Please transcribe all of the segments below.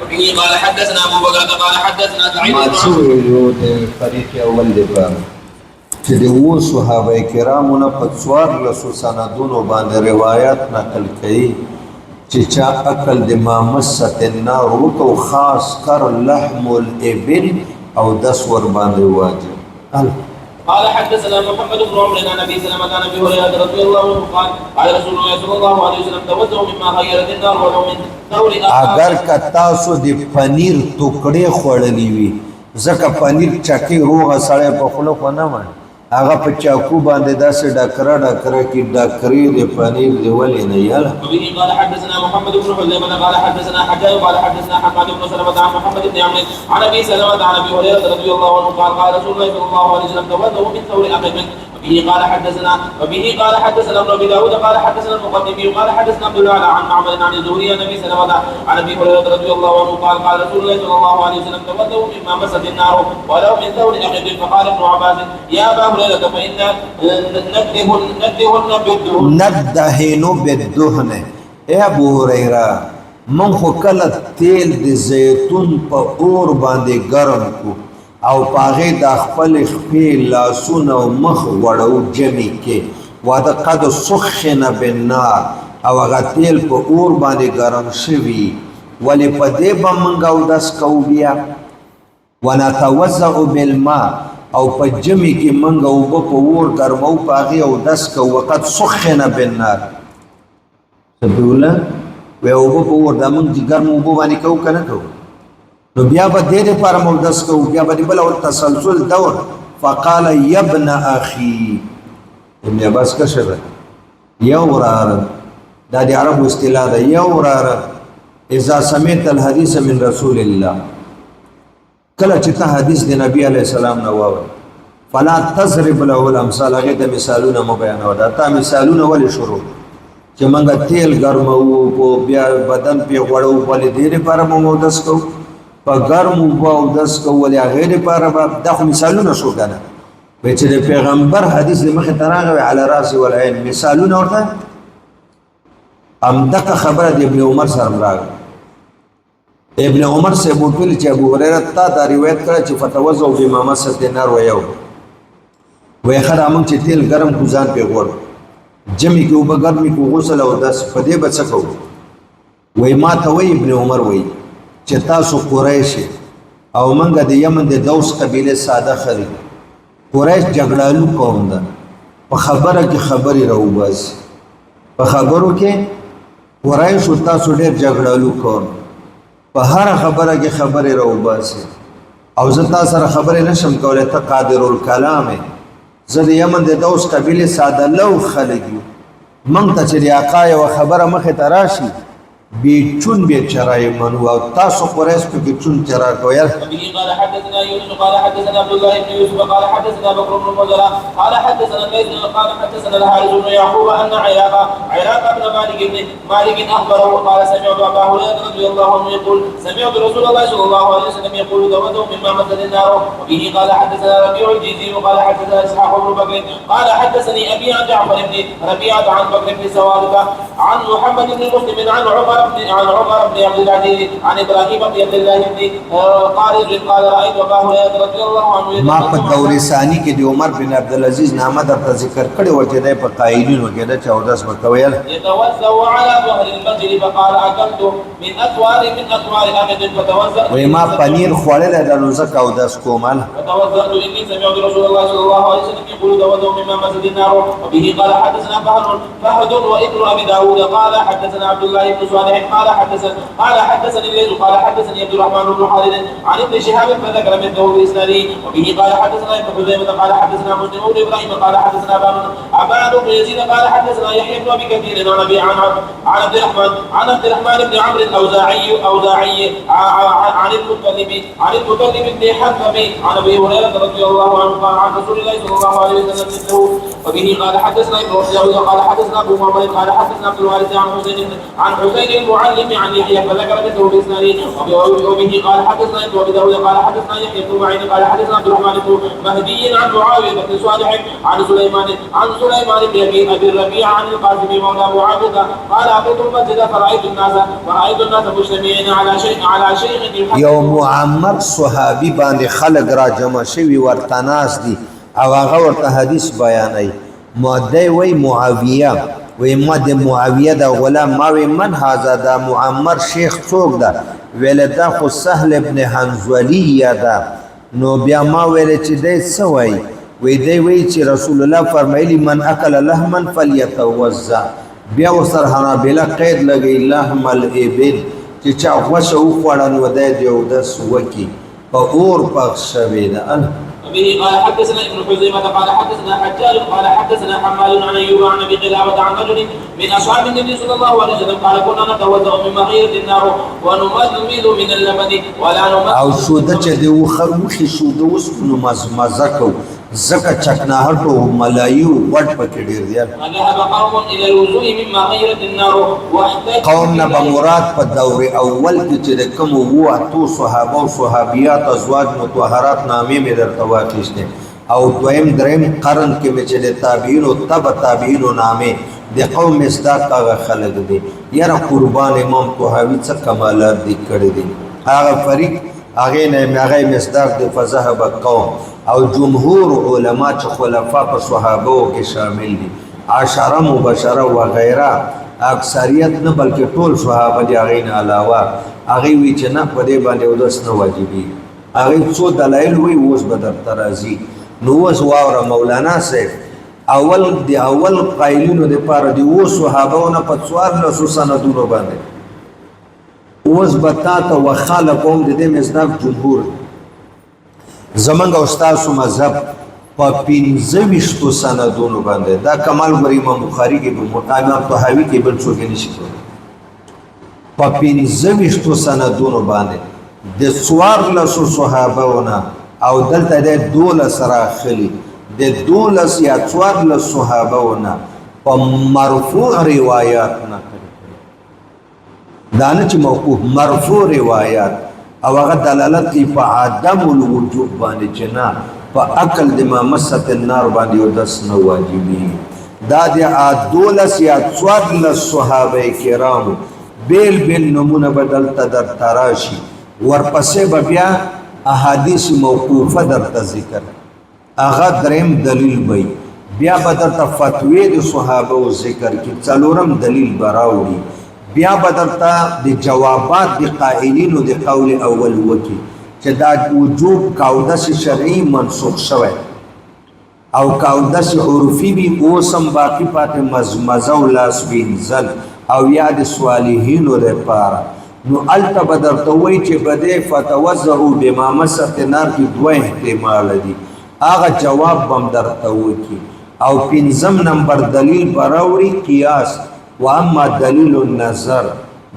وبه قال حدثنا ابو بكر قال حدثنا سعيد ما څه ویلو د طریق اول لپاره چې د اوو صحابه کرامو نه په 1400 سندونو باندې روایت نقل کړي چې چا عقل د مامست النار وکړو خاص کر لحم الابل او 10 ور باندې واجب. قال حدثنا محمد بن عمرو عن ابي سلمة عن ابي هريره رضي الله عنه قال قال رسول الله صلى الله عليه وسلم توضؤوا مما غيرت النار ولو من ثور اگر که تاسو د پنیر ټوکړې خوړلې وي ځکه پنیر چکی روغه سړی په خوله خو نه مړ هغه په چاکو باندې داسې ډکره کې ډکرې د پنیر دی ولې نه یاله. وبه قال حدثنا محمد بن حزيمة قال حدثنا حجاج قال حدثنا حماد بن سلمة عن محمد بن عمرو عن ابي سلمة عن ابي هريره رضي الله عنه قال قال رسول الله صلى الله عليه وسلم توضؤوا من ثور اخيكم. وبه قال حدثنا ابن ابي داود قال حدثنا المقدمي قال حدثنا عبد الله عن معمر عن الزهري عن ابي سلمة عن ابي هريره رضي الله عنه قال قال رسول الله صلى الله عليه وسلم توضؤوا مما مست النار ولو من ثور اخيكم. فقال ابن عباس يا ابا هريره فإن ندهن بالدهن. اے ابو هريره من خو کله تیل د زیتون په اور باندې ګرم کو او پاغه د خپل خپل لاسونه او مخ وړو جمع کې واده قد سخن بالنار او هغه تیل په اور باندې ګرم شوی ولی په دې باندې او داس کو بیا ونتوزع بالماء او په جمع کې منګ او په اور ګرمو پاغه او داس کو وقت سخن بالنار سبولا و او په اور د منګ ګرمو په باندې کو کنه کو نو بیا به دې لپاره مودس کو بیا به بل او تسلسل دور. فقال يا ابن اخي ابن عباس کشر یو ورار دا د عربو اصطلاح ده یو ورار اذا سمعت الحديث من رسول الله کله چې ته حدیث د نبی علی السلام نو واوري فلا تضرب له الامثال هغه د مثالونه مو بیانو دا تا مثالونه ولې شروع چې منګه تیل ګرمو په بیا بدن په غړو ولې دې لپاره مودس کو په ګرم او داس کول یا غیر لپاره د مثالونه شو کنه به چې د پیغمبر حدیث مخه تراغه علی راس والعين مثالونه ورته ام دغه خبره د ابن عمر سره راغ ابن عمر سے بوتل چې ابو هريره تا دا روایت کړه چې فتوزو بما مست النار ويو وای خدامن چې تیل ګرم ګزان په غور جمی کې وب ګرمي کو غسل او داس په دې بچو وای ما ته وای ابن عمر وای چې تاسو قریش او منګه د یمن د دوس قبیله ساده خري قریش جګړالو قوم ده په خبره کې خبري راوباس په خبرو کې قریش تاسو ډېر جګړالو قوم په هر خبره کې خبري راوباس او زه تاسو سره خبرې نشم کولای ته قادر الکلام زه د یمن د دوس قبیله ساده لو خلګي من ته چې آقا یو خبره مخه تراشي بيچون بيچرای منو او تاسو قریش په بيچون چرا کوي. قال حدثنا يونس قال حدثنا عبد الله بن يوسف قال حدثنا بكر بن مجرى قال حدثنا الليث قال حدثنا الحارث بن يعقوب ان عراق بن مالك اخبره قال سمعت ابا هريره رضي الله عنه يقول سمعت رسول الله صلى الله عليه وسلم يقول توضؤوا مما مثل النار. وبه قال حدثنا ربيع الجيزي وقال حدثنا اسحاق بن بكر قال حدثني ابي عن جعفر بن ربيعه عن بكر بن سوارة عن محمد بن مسلم عن عمر بن عبد العزيز عن ابراهيم بن عبد الله بن قال رايت ابا هريره رضي الله عنه ما په دور ثاني کې د عمر بن عبد العزيز نامه درته ذکر کړي و چې د په قائلین وګړه 14 مکویل يتوزع على ظهر المسجد فقال اكلت من اطوار احد فتوزع و ما پنیر خوړل د روزه او داس کومل فتوزعت اني سمعت رسول الله صلى الله عليه وسلم يقول توضؤوا مما مسجد النار. وبه قال حدثنا فهد وابن ابي داود قال حدثنا عبد الله بن صالح قال حدثني الليث قال حدثني عبد الرحمن بن خالد عن ابن شهاب فذكر مثله باسناده. وبه قال حدثنا ابن خزيمة قال حدثنا مسلم بن ابراهيم قال حدثنا ابان بن يزيد قال حدثنا يحيى بن ابي كثير عن ابي عن عبد الرحمن بن عمرو الاوزاعي عن المطلب بن حنبل عن ابي هريره رضي الله عنه قال عن رسول الله صلى الله عليه وسلم مثله وبه قال حدثنا ابن داود قال حدثنا ابو محمد قال حدثنا عبد الوارث عن حسين المعلم عن يحيى فذكر مثله باسناده. وبه قال حدثنا ابن داود قال حدثنا يحيى بن معين قال حدثنا عبد الرحمن بن مهدي عن معاويه بن صالح عن سليمان بن ابي الربيع عن القاسم مولى معاويه قال اتيت المسجد فرايت الناس مجتمعين على شيخ يوم معمر صحابي باندې خلق را جمع شوی ورتناس دي او هغه ورته حدیث بیانوي مده وی معاویه وی مده معاویه دا غلام ما وی من هاذا دا معمر شیخ څوک دا ویل دا خو سهل ابن حنظلیه دا نو بیا ما ویل چې دې سوي وی دی وی چې رسول الله فرمایلی من اکل لحما فليتوضا بیا وسر حنابلہ قید لګی لحم الابل چې چا غوښه وخوړل و دی او د سوکی په اور پخ شوی ده. به قال حدثنا ابن حزيمة قال حدثنا حجاج قال حدثنا حمال عن ايوب عن ابي قلابة عن رجل من اصحاب النبي صلى الله عليه وسلم قال كنا نتوضا من مغيرة النار ونمضمض من اللبن ولا نمضمض او شوده چې دی وخه شوده اوس نو مزه کو زکه چکناهټو ملایو وټ پکې ډیر دی. ذهب قوم الى الوضوء من مغيرة النار واحتج قوم نه مراد په دور اول کې چې کوم وو اتو صحابه او صحابيات ازواج مطهرات نامې مې درته واخیسته او دویم دریم قرن کې مې چې تابعین او تابعین نامې د قوم مصداق هغه خلق دي یاره قربان امام طحاوی څه کمالات دي کړی دي هغه فریق هغه نه هغه مصداق د فذهب قوم او جمهور علما چې خلفا په صحابه کې شامل دي عشره مبشره و غیره اکثریت نه بلکې ټول صحابه دي هغه نه علاوه هغه وی چې نه په دې باندې ودس نه واجبي هغه څو دلایل وی اوس بدر ترازی نو اوس واوره مولانا صاحب اول قایلینو د پاره دی او صحابه نه په څوار له سندونو باندې اوس بتا ته وخالقوم د دې مصداق جمهور زمنګ استاد سو مذهب په 15 سندونو باندې دا کمال ګری امام بخاری کې په مقام طحاوی کې بل څوک نشي په 15 سندونو باندې د څوار له صحابهونه او دلته د 12 سره خلی د 12 یا څوار له صحابهونه په مرفوع روایت نه دانه چې موقوف مرفوع روایت او هغه دلالت کوي په عدم الوجوب باندې چې نه په عقل د مست النار باندې او دس نه واجبي دا د 12 یا 14 صحابه کرام بیل نمونه بدل تدر تراشی ورپسې بیا احادیث موقوفه در ذکر هغه دریم دلیل وي بیا بدل ته فتوی د صحابه او ذکر کې څلورم دلیل براوړي بیا بدلتا د جوابات د قائلینو د قول اول وکی چې دا وجوب قاعده شرعي منسوخ شوی او قاعده عرفي بي اوسم باقی پاتې مزمزه او لاس بینزل او یاد صالحینو لپاره نو الته بدرته وای چې بده فتوزعوا بما مسخ نار کې دوه احتمال دي هغه جواب بم درته وکی او پنځم نمبر دلیل براوړي قیاس واما دلیل النظر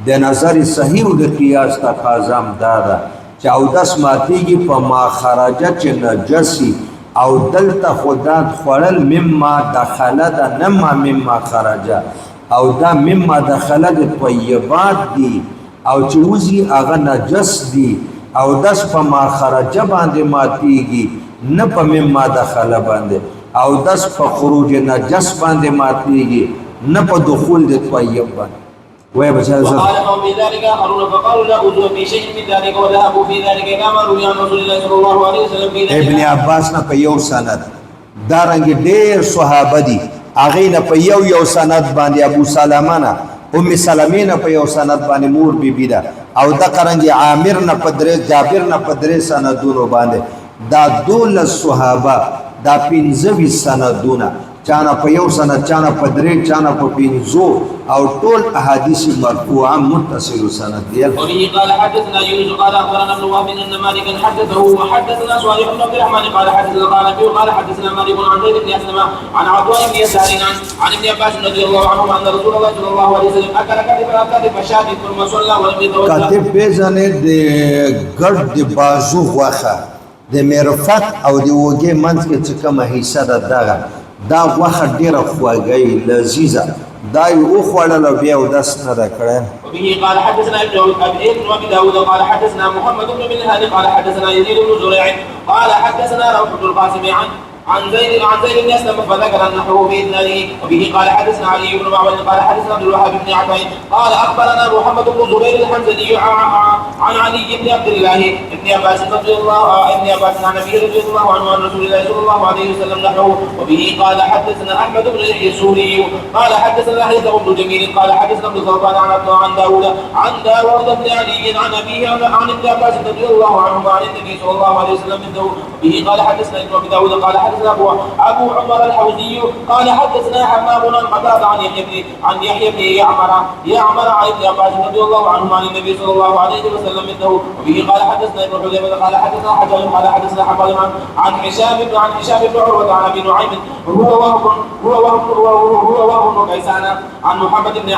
د نظر صحیح او د قیاس تقاضا دادا چې او داس ماتیږي په ما خرجت چې نجسی او دلته خدا خړل مما دخله د نما مما خرجه او دا مما دخله د طیبات دي او چې وزي هغه نجس دي او داس په ما خرجه باندې ماتیږي نه په مما دخله باندې او داس په خروج نجس باندې ماتیږي نه په دخول د طیب باندې وای بچا زه وقال قوم ذلك اخرون فقالوا لا وضوء في شيء من ذلك وذهبوا في ذلك كما روي عن رسول الله صلى الله عليه وسلم في ذلك ابن عباس نه په یو سند دارنګ ډېر صحابه دي هغه نه په یو سند باندې ابو سلمہ نه ام سلمہ نه په یو سند باندې مور بیبی ده او د قرنګ عامر نه په درې جابر نه په درې سندونو باندې دا 12 صحابه دا 15 سندونه چانا په یو سند چانا په درې چانا په 15 او ټول احادیث مرفوعه متصل سند دي. وبه قال حدثنا يونس قال اخبرنا ابن وهب ان مالكا حدثه وحدثنا صالح بن عبد الرحمن قال حدثنا قال حدثنا مالك عن زيد بن اسلم عن عطاء بن يسار عن ابن عباس رضي الله عنهما ان رسول الله صلى الله عليه وسلم اكل كتف شاة ثم صلى ولم يتوضا. کتف بزنه د ګرد د بازو غوخه د مرفق او د وګي منځ کې څه کومه حصہ ده دغه دا غوښه ډیره خوږه لذیذه دا یې وخوړله بیا اودس نه ده کړی. وبه قال حدثنا ابن ابي داود قال حدثنا محمد بن منهل قال حدثنا يزيد بن زريع قال حدثنا روح بن القاسم عن زيد بن اسلم فذكر نحوه باذنه. وبه قال حدثنا علي بن معبد قال حدثنا عبد الوهاب بن عطاء قال اخبرنا محمد بن زبير الحمزلي عن علي بن عبد الله بن عباس رضي الله عن النبي رضي الله عنه عن رسول الله صلى الله عليه وسلم نحوه. وبه قال حدثنا احمد بن يحيى السوري قال حدثنا حيثم بن جميل قال حدثنا ابن ثوبان عن داوود بن علي عن ابيه عن ابن عباس رضي الله عنه عن النبي صلى الله عليه وسلم مثله. وبه قال حدثنا ابن ابي داود قال حدثنا ابو عمر الحوزي قال حدثنا حمام عن قتادة عن يحيى بن يعمر عن ابن عباس رضي الله عنه عن النبي صلى الله عليه وسلم مثله. وبه قال حدثنا ابن حذيفة قال حدثنا حجاج قال حدثنا حماد عن هشام بن عروة عن ابي نعيم هو وهب بن كيسان عن محمد بن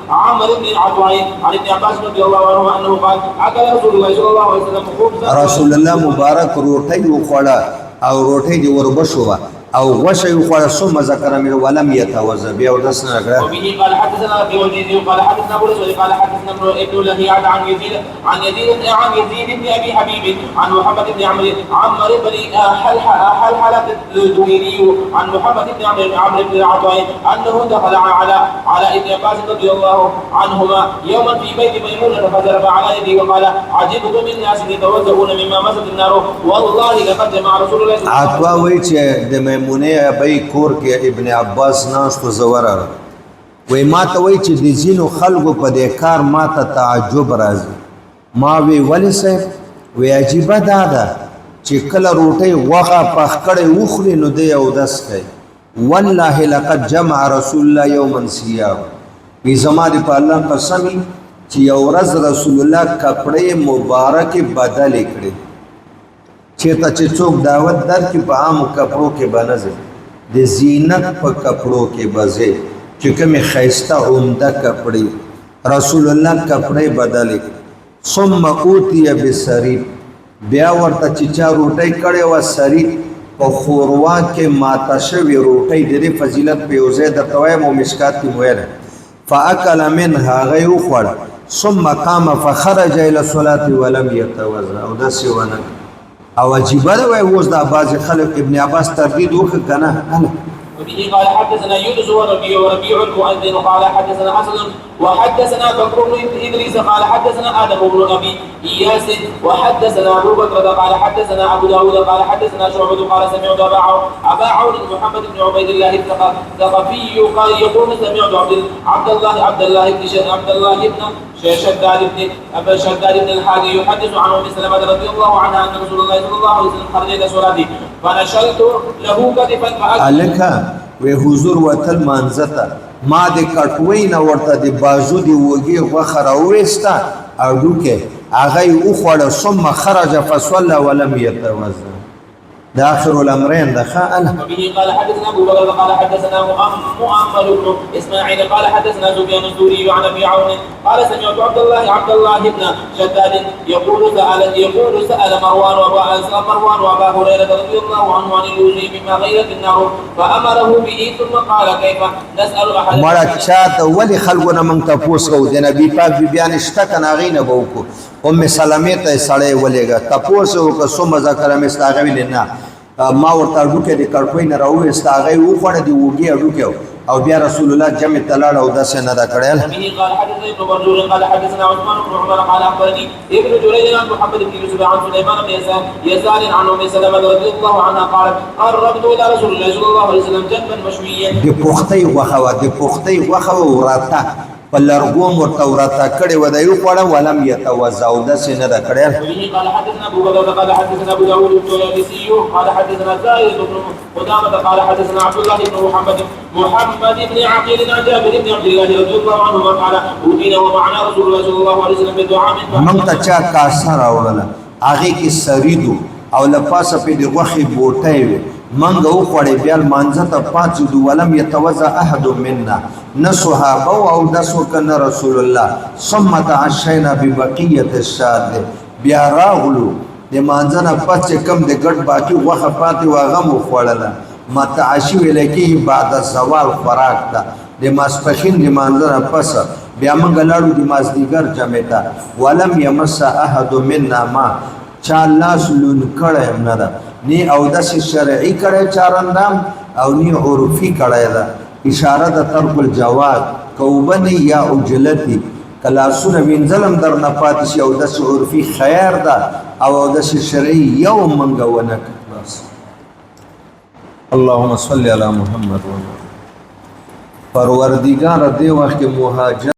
عمرو بن عطاء عن ابن عباس رضي الله عنه انه قال اكل رسول الله صلى الله عليه وسلم خبزا رسول الله مبارک روټۍ وخوړه او روټۍ دې وربشو او غوښه وخوړه ثم ذكر من ولم يتوضا بیا اودس نه کړه. وبه قال حدثنا ابي وزيد قال حدثنا ابو الاسود قال حدثنا ابن لهيعة عن يزيد بن ابي حبيب عن محمد بن عمرو بن حلحلة الدويري عن محمد بن عمرو بن العطاء انه دخل على ابن عباس رضي الله عنهما يوما في بيت ميمونة فضرب على يده وقال عجبت من الناس يتوضؤون مما مست النار والله لقد جمع رسول الله صلى الله عليه وسلم. عطوا وی چې د میمونه ابي کور کې ابن عباس ناستو زوره وی ما ته وی چې د زینو خلکو په دې کار ما ته تعجب راځي. ما وی ولی صاحب وی عجیب ده چې کله روټي غوغه پخ کړي وخري نو دی اودس کوي. والله لقد جمع رسول الله يوما سياب وی زماره په الله قسم چې یو ورځ رسول الله کپڑے مبارک بدل کړي چېرته چې څوک دعوت درکړي په عامو کپړو کې به نه ځي د زینت په کپړو کې به ځي چې کومې ښایسته عمده کپړې رسول الله کپړې بدلې ثم اوتي بسرید بیا ورته چې چا روټۍ کړې وه سرید په خوروا کې ماته شوې روټۍ د دې فضیلت په یو ځای درته وایم او مشکات کې مو ویلی فاکل منها هغه یې وخوړه ثم قام فخرج الى الصلاه ولم يتوضا او داسې ونه او عجیبه ده وای اوس دا بعضې خلک ابن عباس تردید وکړه که نه. وبه قال حدثنا يونس وربيع المؤذن قال حدثنا حسن وحدثنا بكر بن ادريس قال حدثنا ادم بن ابي اياس وحدثنا ابو بكر قال حدثنا ابو داود قال حدثنا شعبة قال سمعت ابا عون محمد بن عبيد الله الثقفي قال يقول سمعت عبد الله بن شداد بن الحادي يحدث عن ام سلمة رضي الله عنها ان رسول الله صلى الله عليه وسلم خرج الى صلاته فنشلت له كتفا الکه وی حضور وتل مانزته ما د کټوي نه ورته د بازو دی وږي غوخه راوېسته او ډوکې هغه یې وخوړه ثم خرج فصلى ولم يتوضا ده آخر الأمرين ده خاء. وبه قال حدثنا أبو بكر قال حدثنا مؤمل بن إسماعيل قال حدثنا سفيان الثوري عن أبي عون قال سمعت عبد الله بن شداد يقول سأل مروان وأبا هريرة رضي الله عنه عن الوضوء مما غيرت النار فأمره به ثم قال كيف نسأل أحد مرا چاته ولی خلقنا من تفوس کو د نبی پاک بیان شته غینه بوکو ام سلمہ ته سړی ولېګه تاسو کو سم ذکر مې استاغوي نه ما ورته ډوکې د کړپوي نه راوې استاغوي و خړې دی وګي ډوکې او بیا رسول الله جمع تلاړ او داسې نه دا کړل. قال حدثنا ابن منصور قال حدثنا عثمان بن عمر قال اخبرني ابن جريج عن محمد بن يوسف عن سليمان بن يسار عن ام سلمة رضي الله عنها قالت قربت الى رسول الله صلى الله عليه وسلم جنبا مشويا د پختي وخه ورته په لرګوم ورته ورته کړي و د یو خوړه ولم يتوضا او داسې نه دا کړل. قال حدثنا ابو بكر قال حدثنا ابو داود الطيالسي قال حدثنا زاهد بن قدامة قال حدثنا عبد الله بن محمد بن عقيل عن جابر بن عبد الله رضي الله عنهما قال اوتينا ومعنا رسول الله صلى الله عليه وسلم بدعاء من ته چا کاسر اوړله هغه کې سریدو او لپاسه په دې غوخي بوټي وي منګه وخوړې بیا مانځه ته پاتې ولم يتوضا احد منا نه صحابه او دسو کنه رسول الله ثم تعشينا ببقيه الشاد بیا راغلو د مانځه نه پاتې کم د ګډ باقي غوخه پاتې واغه مو خوړله متعشی ویل کی بعد الزوال خوراک تا د ماسپخین د مانځره پس بیا موږ لاړو د مازدیګر جمع ته ولم یمس احد منا ما چا لاس لون کړی نه ده نی او داسې شرعي کړی چارندام او نی عرفي کړی ده اشاره د ترک الجواز کوبنی یا اجلتی کلاسونه وینځلم در نه پاتې شي او داسې عرفي خیر ده او داسې شرعي یو منګه ونه بس. اللهم صل علی محمد و پروردگار دې وخت مهاجر